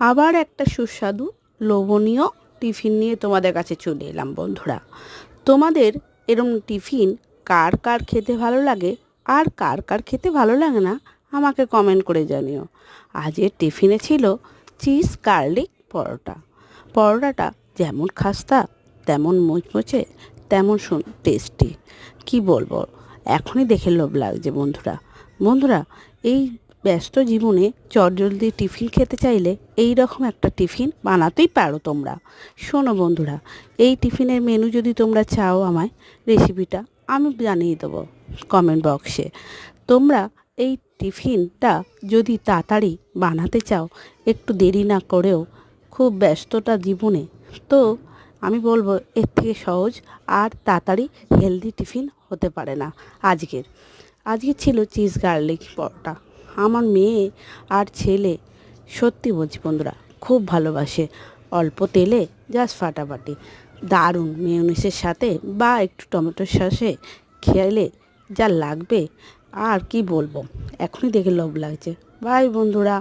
আবার একটা সুস্বাদু লোভনীয় টিফিন নিয়ে তোমাদের কাছে চলে এলাম বন্ধুরা। তোমাদের এরম টিফিন কার কার খেতে ভালো লাগে আর কার কার খেতে ভালো লাগে না আমাকে কমেন্ট করে জানিও। আজকের টিফিনে ছিল চিজ গার্লিক পরোটা। পরোটাটা যেমন খাস্তা তেমন মুচমুচে তেমন টেস্টি। কি বলবো, এখনই দেখে লোভ লাগছে বন্ধুরা। বন্ধুরা, এই ব্যস্ত জীবনে চটজলদি টিফিন খেতে চাইলে এই রকম একটা টিফিন বানাতেই পারো তোমরা। শোনো বন্ধুরা, এই টিফিনের মেনু যদি তোমরা চাও আমায় রেসিপিটা আমি জানিয়ে দেবো কমেন্ট বক্সে। তোমরা এই টিফিনটা যদি তাড়াতাড়ি বানাতে চাও, একটু দেরি না করেও, খুব ব্যস্ততা জীবনে, তো আমি বলবো এর থেকে সহজ আর তাড়াতাড়ি হেলদি টিফিন হতে পারে না আজকে ছিল চিজ গার্লিক পরোটা। আমার মেয়ে আর ছেলে সত্যি বলছি বন্ধুরা খুব ভালোবাসে। অল্প তেলে জাস্ট ফাটাফাটি দারুণ মেয়োনিজের সাথে বা একটু টমেটোর সসে খেলে যা লাগবে আর কি বলবো, এখনই দেখে লোভ লাগছে। বাই বন্ধুরা।